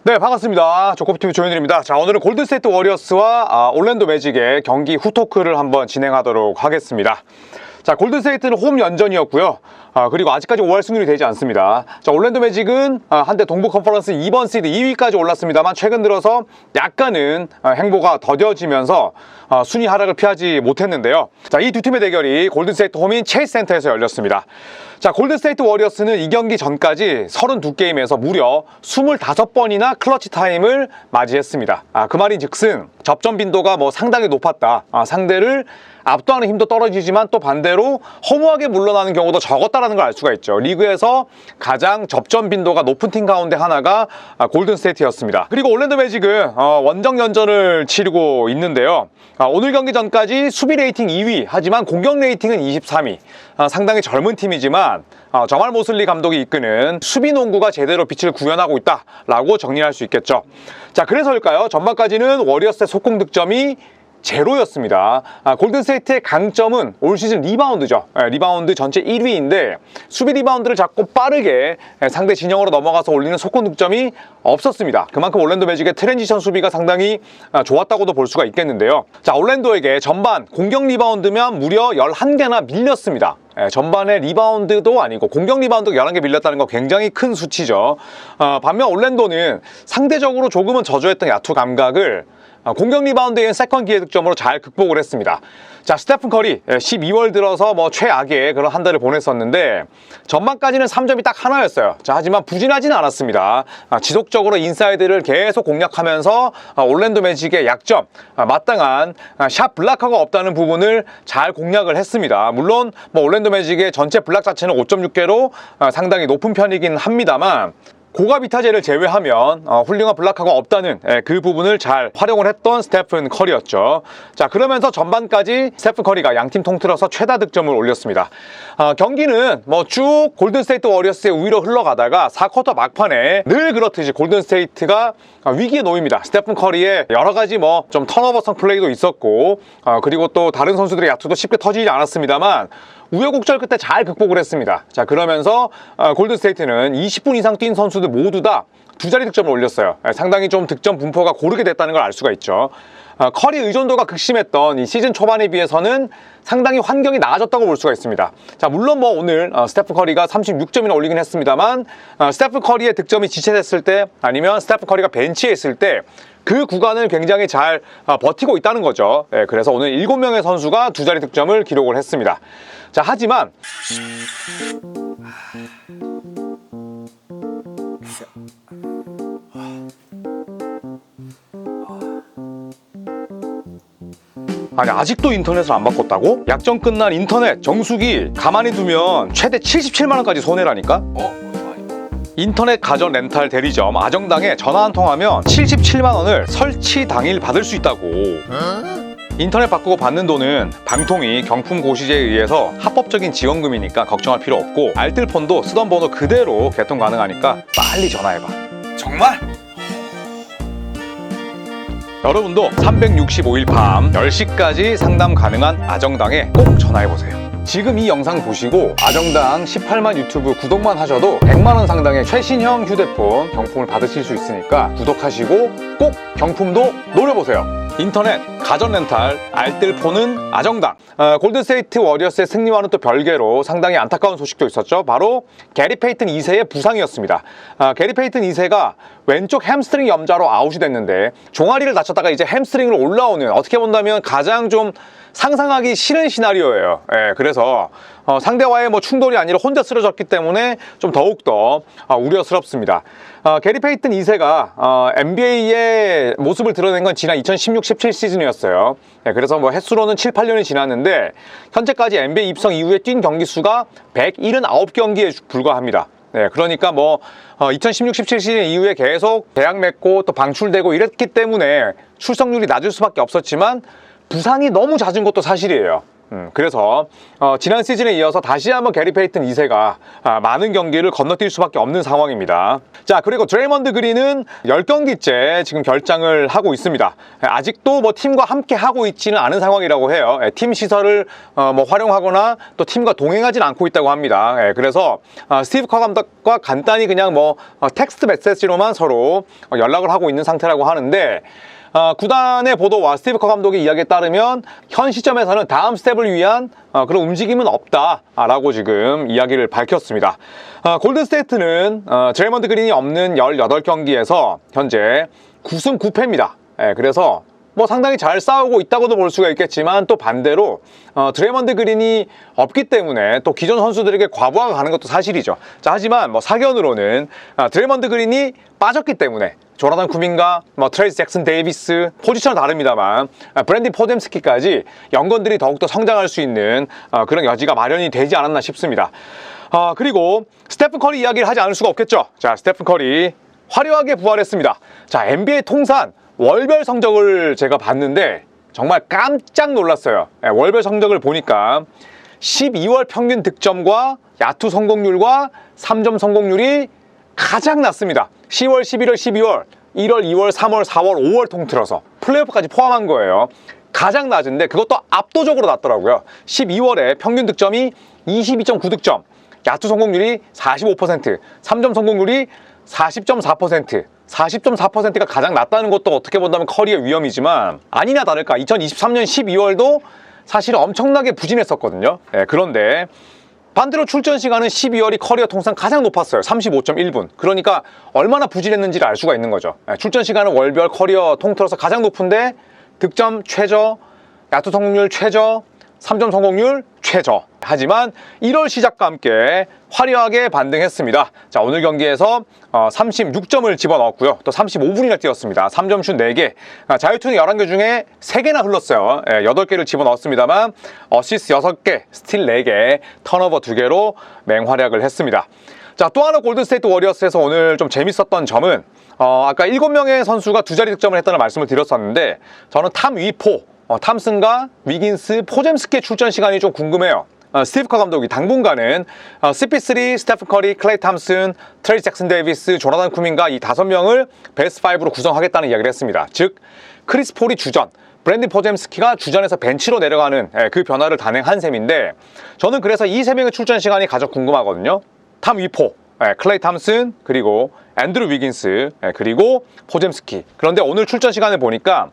네, 반갑습니다. 조코피TV 조현일입니다. 자, 오늘은 골든스테이트 워리어스와 올랜도 매직의 경기 후토크를 한번 진행하도록 하겠습니다. 자, 골든스테이트는 홈 연전이었고요. 그리고 아직까지 5할 승률이 되지 않습니다. 자, 올랜도 매직은 한때 동부 컨퍼런스 2번 시드 2위까지 올랐습니다만 최근 들어서 약간은 행보가 더뎌지면서 순위 하락을 피하지 못했는데요. 자, 이 두 팀의 대결이 골든스테이트 홈인 체이스 센터에서 열렸습니다. 자, 골든스테이트 워리어스는 이 경기 전까지 32게임에서 무려 25번이나 클러치 타임을 맞이했습니다. 그 말인즉슨 접전 빈도가 상당히 높았다. 상대를 압도하는 힘도 떨어지지만 또 반대로 허무하게 물러나는 경우도 적었다는 걸 알 수가 있죠. 리그에서 가장 접전 빈도가 높은 팀 가운데 하나가 골든스테이트였습니다. 그리고 올랜도 매직은 원정 연전을 치르고 있는데요. 오늘 경기 전까지 수비 레이팅 2위 하지만 공격 레이팅은 23위. 상당히 젊은 팀이지만 저말 모슬리 감독이 이끄는 수비 농구가 제대로 빛을 구현하고 있다라고 정리할 수 있겠죠. 자, 그래서일까요? 전반까지는 워리어스의 속공 득점이 제로였습니다. 골든스테이트의 강점은 올 시즌 리바운드죠. 리바운드 전체 1위인데 수비 리바운드를 잡고 빠르게 상대 진영으로 넘어가서 올리는 속공 득점이 없었습니다. 그만큼 올랜도 매직의 트랜지션 수비가 상당히 좋았다고도 볼 수가 있겠는데요. 자, 올랜도에게 전반 공격 리바운드면 무려 11개나 밀렸습니다. 전반에 리바운드도 아니고 공격 리바운드가 11개 밀렸다는 거 굉장히 큰 수치죠. 반면 올랜도는 상대적으로 조금은 저조했던 야투 감각을 공격 리바운드인 세컨 기회 득점으로 잘 극복을 했습니다. 자, 스테픈 커리 12월 들어서 최악의 그런 한 달을 보냈었는데 전반까지는 3점이 딱 하나였어요. 자, 하지만 부진하지는 않았습니다. 지속적으로 인사이드를 계속 공략하면서 올랜도 매직의 약점, 마땅한 샷 블락하고 없다는 부분을 잘 공략을 했습니다. 물론 올랜도 매직의 전체 블락 자체는 5.6개로 상당히 높은 편이긴 합니다만 고갑 이타제를 제외하면 훌륭한 블락하고 없다는 그 부분을 잘 활용을 했던 스테픈 커리였죠. 자, 그러면서 전반까지 스테픈 커리가 양팀 통틀어서 최다 득점을 올렸습니다. 경기는 쭉 골든스테이트 워리어스의 우위로 흘러가다가 4쿼터 막판에 늘 그렇듯이 골든스테이트가 위기에 놓입니다. 스테픈 커리의 여러 가지 좀 턴오버성 플레이도 있었고 그리고 또 다른 선수들의 야투도 쉽게 터지지 않았습니다만 우여곡절 끝에 잘 극복을 했습니다. 자, 그러면서 골든스테이트는 20분 이상 뛴 선수들 모두 다 두 자리 득점을 올렸어요. 상당히 좀 득점 분포가 고르게 됐다는 걸 알 수가 있죠. 커리 의존도가 극심했던 이 시즌 초반에 비해서는 상당히 환경이 나아졌다고 볼 수가 있습니다. 자, 물론 오늘 스테픈 커리가 36점이나 올리긴 했습니다만 스테픈 커리의 득점이 지체됐을 때 아니면 스테픈 커리가 벤치에 있을 때 그 구간을 굉장히 잘 버티고 있다는 거죠. 그래서 오늘 7명의 선수가 두 자리 득점을 기록을 했습니다. 자, 하지만 아직도 인터넷을 안 바꿨다고? 약정 끝난 인터넷 정수기 가만히 두면 최대 77만원까지 손해라니까? 인터넷 가전 렌탈 대리점 아정당에 전화 한 통하면 77만원을 설치 당일 받을 수 있다고. 인터넷 바꾸고 받는 돈은 방통위 경품 고시제에 의해서 합법적인 지원금이니까 걱정할 필요 없고 알뜰폰도 쓰던 번호 그대로 개통 가능하니까 빨리 전화해봐. 정말? 여러분도 365일 밤 10시까지 상담 가능한 아정당에 꼭 전화해보세요. 지금 이 영상 보시고 아정당 18만 유튜브 구독만 하셔도 100만원 상당의 최신형 휴대폰 경품을 받으실 수 있으니까 구독하시고 꼭 경품도 노려보세요. 인터넷, 가전 렌탈, 알뜰폰은 아정당. 골든스테이트 워리어스의 승리와는 또 별개로 상당히 안타까운 소식도 있었죠. 바로 게리 페이튼 2세의 부상이었습니다. 게리 페이튼 2세가 왼쪽 햄스트링 염좌로 아웃이 됐는데 종아리를 다쳤다가 이제 햄스트링으로 올라오는, 어떻게 본다면 가장 좀 상상하기 싫은 시나리오예요. 그래서 상대와의 충돌이 아니라 혼자 쓰러졌기 때문에 좀 더욱더 우려스럽습니다. 게리 페이튼 2세가 NBA의 모습을 드러낸 건 지난 2016-17 시즌이었어요. 그래서 횟수로는 7, 8년이 지났는데 현재까지 NBA 입성 이후에 뛴 경기 수가 179경기에 불과합니다. 그러니까 2016-17 시즌 이후에 계속 계약 맺고 또 방출되고 이랬기 때문에 출석률이 낮을 수밖에 없었지만 부상이 너무 잦은 것도 사실이에요. 그래서 지난 시즌에 이어서 다시 한번 게리 페이튼 2세가 많은 경기를 건너뛸 수밖에 없는 상황입니다. 자, 그리고 드레이먼드 그린은 10경기째 지금 결장을 하고 있습니다. 아직도 뭐 팀과 함께 하고 있지는 않은 상황이라고 해요. 팀 시설을 뭐 활용하거나 또 팀과 동행하진 않고 있다고 합니다. 그래서 스티브 커 감독과 간단히 그냥 뭐 텍스트 메시지로만 서로 연락을 하고 있는 상태라고 하는데, 구단의 보도와 스티브 커 감독의 이야기에 따르면 현 시점에서는 다음 스텝을 위한 그런 움직임은 없다라고 지금 이야기를 밝혔습니다. 골든스테이트는 드레이먼드 그린이 없는 18경기에서 현재 9승 9패입니다. 그래서 뭐 상당히 잘 싸우고 있다고도 볼 수가 있겠지만, 또 반대로 드레이먼드 그린이 없기 때문에 또 기존 선수들에게 과부하가 가는 것도 사실이죠. 자, 하지만 뭐 사견으로는 드레이먼드 그린이 빠졌기 때문에 조나단 쿠민과 뭐 트레이스 잭슨 데이비스, 포지션은 다릅니다만 브랜디 포뎀스키까지 연건들이 더욱더 성장할 수 있는 그런 여지가 마련이 되지 않았나 싶습니다. 그리고 스테픈 커리 이야기를 하지 않을 수가 없겠죠. 자, 스테픈 커리 화려하게 부활했습니다. 자, NBA 통산 월별 성적을 제가 봤는데 정말 깜짝 놀랐어요. 월별 성적을 보니까 12월 평균 득점과 야투 성공률과 3점 성공률이 가장 낮습니다. 10월, 11월, 12월, 1월, 2월, 3월, 4월, 5월 통틀어서 플레이오프까지 포함한 거예요. 가장 낮은데 그것도 압도적으로 낮더라고요. 12월에 평균 득점이 22.9득점, 야투 성공률이 45%, 3점 성공률이 40.4%, 40.4%가 가장 낮다는 것도 어떻게 본다면 커리의 위험이지만, 아니나 다를까 2023년 12월도 사실 엄청나게 부진했었거든요. 그런데 반대로 출전 시간은 12월이 커리어 통산 가장 높았어요. 35.1분. 그러니까 얼마나 부진했는지를 알 수가 있는 거죠. 출전 시간은 월별 커리어 통틀어서 가장 높은데 득점 최저, 야투 성공률 최저, 3점 성공률 최저. 하지만 1월 시작과 함께 화려하게 반등했습니다. 자, 오늘 경기에서 36점을 집어넣었고요. 또 35분이나 뛰었습니다. 3점슛 4개, 자유투는 11개 중에 3개나 흘렀어요. 8개를 집어넣었습니다만 어시스트 6개, 스틸 4개, 턴오버 2개로 맹활약을 했습니다. 자, 또 하나 골든스테이트 워리어스에서 오늘 좀 재밌었던 점은 아까 7명의 선수가 2자리 득점을 했다는 말씀을 드렸었는데, 저는 탐 위포, 탐슨과 위긴스, 포젬스키의 출전 시간이 좀 궁금해요. 스티브 커 감독이 당분간은 CP3, 스테픈 커리, 클레이 탐슨, 트레이스 잭슨 데이비스, 조나단 쿠민과 이 5명을 베스트 5로 구성하겠다는 이야기를 했습니다. 즉 크리스 폴이 주전, 브랜디 포젬스키가 주전에서 벤치로 내려가는 그 변화를 단행한 셈인데, 저는 그래서 이 3명의 출전 시간이 가장 궁금하거든요. 탐 위포, 클레이 탐슨, 그리고 앤드루 위긴스, 그리고 포젬스키. 그런데 오늘 출전 시간을 보니까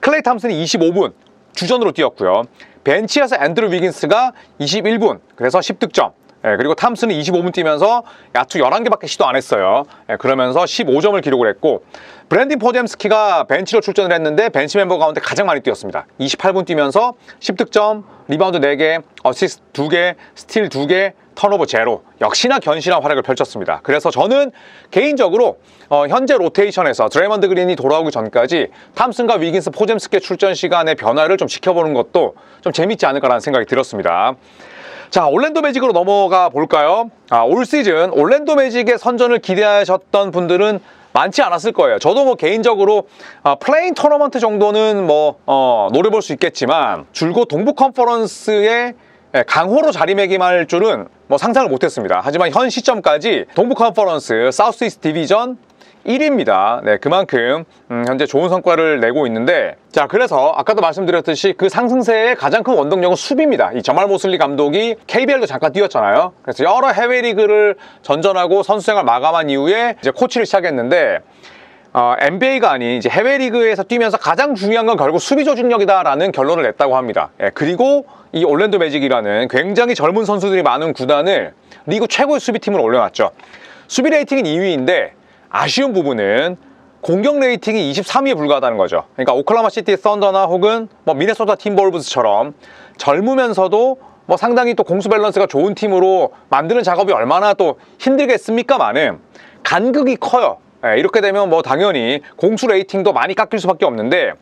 클레이 탐슨이 25분 주전으로 뛰었고요. 벤치에서 앤드루 위긴스가 21분, 그래서 10득점. 그리고 탐슨은 25분 뛰면서 야투 11개밖에 시도 안 했어요. 그러면서 15점을 기록을 했고, 브랜디 포젬스키가 벤치로 출전을 했는데 벤치 멤버 가운데 가장 많이 뛰었습니다. 28분 뛰면서 10득점, 리바운드 4개, 어시스트 2개, 스틸 2개, 턴오버 0. 역시나 견실한 활약을 펼쳤습니다. 그래서 저는 개인적으로 현재 로테이션에서 드레이먼드 그린이 돌아오기 전까지 탐슨과 위긴스, 포젬스키의 출전 시간의 변화를 좀 지켜보는 것도 좀 재밌지 않을까라는 생각이 들었습니다. 자, 올랜도 매직으로 넘어가 볼까요? 올 시즌 올랜도 매직의 선전을 기대하셨던 분들은 많지 않았을 거예요. 저도 뭐 개인적으로 플레인 토너먼트 정도는 뭐 노려볼 수 있겠지만, 줄곧 동부 컨퍼런스의 강호로 자리매김할 줄은 뭐 상상을 못했습니다. 하지만 현 시점까지 동부 컨퍼런스 사우스 이스트 디비전 1위입니다. 네, 그만큼 현재 좋은 성과를 내고 있는데, 자, 그래서 아까도 말씀드렸듯이 그 상승세의 가장 큰 원동력은 수비입니다. 이 저말 모슬리 감독이 KBL도 잠깐 뛰었잖아요. 그래서 여러 해외 리그를 전전하고 선수 생활 마감한 이후에 이제 코치를 시작했는데, NBA가 아닌 이제 해외 리그에서 뛰면서 가장 중요한 건 결국 수비 조직력이다라는 결론을 냈다고 합니다. 그리고 이 올랜도 매직이라는 굉장히 젊은 선수들이 많은 구단을 리그 최고의 수비팀으로 올려놨죠. 수비 레이팅은 2위인데 아쉬운 부분은 공격 레이팅이 23위에 불과하다는 거죠. 그러니까 오클라호마 시티 썬더나 혹은 뭐 미네소타 팀볼브스처럼 젊으면서도 뭐 상당히 또 공수 밸런스가 좋은 팀으로 만드는 작업이 얼마나 또 힘들겠습니까만은 간극이 커요. 이렇게 되면 뭐 당연히 공수 레이팅도 많이 깎일 수밖에 없는데,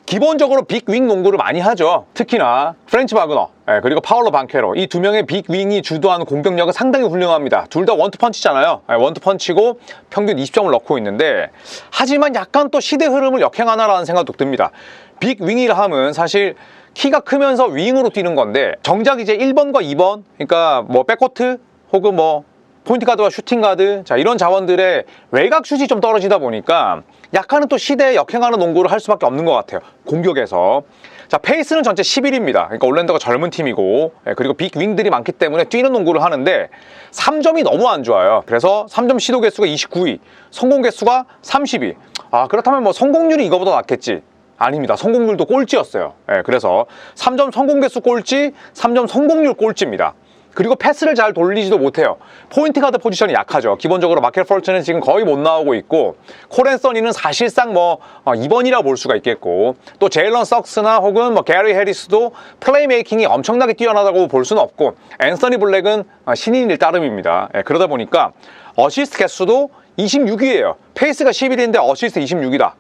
기본적으로 빅윙 농구를 많이 하죠. 특히나 프렌치 바그너 그리고 파울로 방케로, 이 2명의 빅윙이 주도하는 공격력은 상당히 훌륭합니다. 둘 다 원투펀치잖아요. 원투펀치고 평균 20점을 넣고 있는데, 하지만 약간 또 시대 흐름을 역행하나라는 생각도 듭니다. 빅윙이라 하면 사실 키가 크면서 윙으로 뛰는 건데 정작 이제 1번과 2번, 그러니까 뭐 백코트 혹은 뭐 포인트 가드와 슈팅 가드, 자 이런 자원들의 외곽 슛이 좀 떨어지다 보니까 약간은 또 시대에 역행하는 농구를 할 수밖에 없는 것 같아요. 공격에서. 자, 페이스는 전체 11입니다. 그러니까 올랜도가 젊은 팀이고, 그리고 빅 윙들이 많기 때문에 뛰는 농구를 하는데 3점이 너무 안 좋아요. 그래서 3점 시도 개수가 29위, 성공 개수가 32. 아, 그렇다면 뭐 성공률이 이거보다 낫겠지. 아닙니다. 성공률도 꼴찌였어요. 그래서 3점 성공 개수 꼴찌, 3점 성공률 꼴찌입니다. 그리고 패스를 잘 돌리지도 못해요. 포인트 가드 포지션이 약하죠. 기본적으로 마켈 펄츠는 지금 거의 못 나오고 있고, 콜 앤서니는 사실상 뭐 2번이라고 볼 수가 있겠고, 또 제일런 석스나 혹은 뭐 게리 해리스도 플레이메이킹이 엄청나게 뛰어나다고 볼 수는 없고, 앤서니 블랙은 신인일 따름입니다. 그러다 보니까 어시스트 개수도 26위예요. 페이스가 11인데 어시스트 26이다.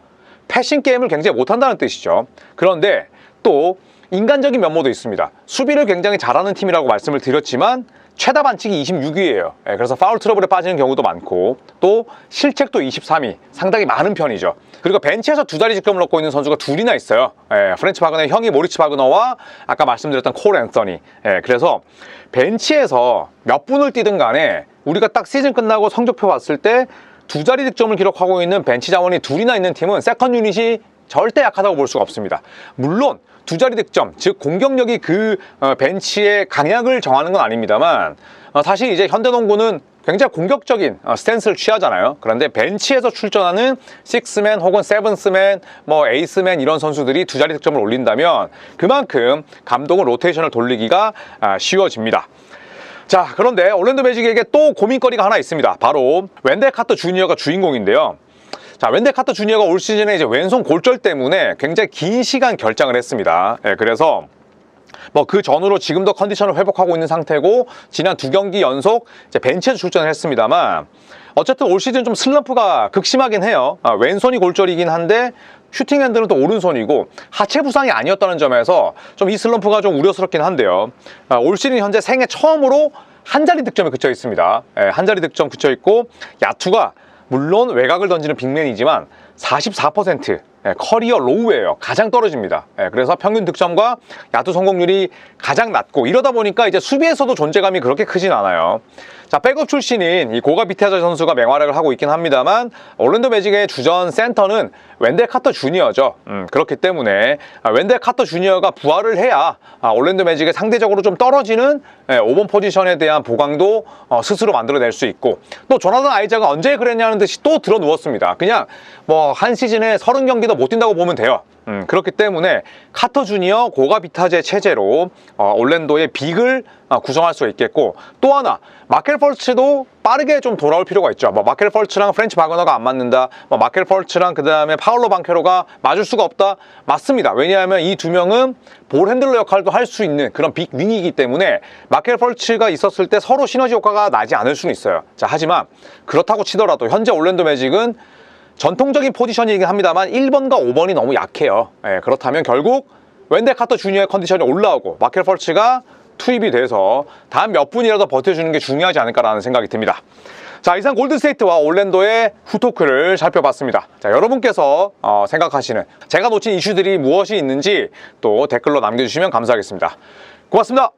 패싱 게임을 굉장히 못한다는 뜻이죠. 그런데 또 인간적인 면모도 있습니다. 수비를 굉장히 잘하는 팀이라고 말씀을 드렸지만 최다 반칙이 26위예요. 그래서 파울 트러블에 빠지는 경우도 많고, 또 실책도 23위, 상당히 많은 편이죠. 그리고 벤치에서 두 자리 득점을 얻고 있는 선수가 둘이나 있어요. 프렌치 바그너의 형이 모리츠 바그너와 아까 말씀드렸던 콜 앤서니. 그래서 벤치에서 몇 분을 뛰든 간에 우리가 딱 시즌 끝나고 성적표 봤을 때 두 자리 득점을 기록하고 있는 벤치 자원이 둘이나 있는 팀은 세컨 유닛이 절대 약하다고 볼 수가 없습니다. 물론 두 자리 득점, 즉 공격력이 그 벤치의 강약을 정하는 건 아닙니다만, 사실 이제 현대농구는 굉장히 공격적인 스탠스를 취하잖아요. 그런데 벤치에서 출전하는 식스맨 혹은 세븐스맨, 뭐 에이스맨 이런 선수들이 두 자리 득점을 올린다면 그만큼 감독은 로테이션을 돌리기가 쉬워집니다. 자, 그런데 올랜도 매직에게 또 고민거리가 하나 있습니다. 바로 웬델 카터 주니어가 주인공인데요. 자, 웬델 카터 주니어가 올 시즌에 이제 왼손 골절 때문에 굉장히 긴 시간 결장을 했습니다. 그래서 뭐 그 전후로 지금도 컨디션을 회복하고 있는 상태고, 지난 2경기 연속 이제 벤치에서 출전을 했습니다만, 어쨌든 올 시즌 좀 슬럼프가 극심하긴 해요. 왼손이 골절이긴 한데 슈팅 핸드는 또 오른손이고 하체 부상이 아니었다는 점에서 좀 이 슬럼프가 좀 우려스럽긴 한데요. 올 시즌 현재 생애 처음으로 한 자리 득점에 그쳐 있습니다. 한 자리 득점 그쳐 있고, 야투가 물론 외곽을 던지는 빅맨이지만 44%, 커리어 로우예요. 가장 떨어집니다. 그래서 평균 득점과 야투 성공률이 가장 낮고, 이러다 보니까 이제 수비에서도 존재감이 그렇게 크진 않아요. 자, 백업 출신인 이 고가 비테자 선수가 맹활약을 하고 있긴 합니다만, 올랜도 매직의 주전 센터는 웬델 카터 주니어죠. 그렇기 때문에 웬델 카터 주니어가 부활을 해야 올랜도 매직의 상대적으로 좀 떨어지는 5번 포지션에 대한 보강도 스스로 만들어낼 수 있고, 또 조나단 아이자가 언제 그랬냐는 듯이 또 들어 누웠습니다. 그냥 뭐 한 시즌에 30경기도 못 뛴다고 보면 돼요. 그렇기 때문에 카터 주니어 고가 비타제 체제로 올랜도의 빅을 구성할 수 있겠고, 또 하나 마켈 펄츠도 빠르게 좀 돌아올 필요가 있죠. 뭐 마켈 펄츠랑 프렌치 바그너가 안 맞는다, 뭐 마켈 펄츠랑 그 다음에 파울로 방케로가 맞을 수가 없다. 맞습니다. 왜냐하면 이 두 명은 볼 핸들러 역할도 할 수 있는 그런 빅 윙이기 때문에 마켈 펄츠가 있었을 때 서로 시너지 효과가 나지 않을 수는 있어요. 자, 하지만 그렇다고 치더라도 현재 올랜도 매직은 전통적인 포지션이긴 합니다만 1번과 5번이 너무 약해요. 그렇다면 결국 웬델 카터 주니어의 컨디션이 올라오고 마켈 펄츠가 투입이 돼서 다음 몇 분이라도 버텨주는 게 중요하지 않을까라는 생각이 듭니다. 자, 이상 골든스테이트와 올랜도의 후토크를 살펴봤습니다. 자, 여러분께서 생각하시는, 제가 놓친 이슈들이 무엇이 있는지 또 댓글로 남겨주시면 감사하겠습니다. 고맙습니다.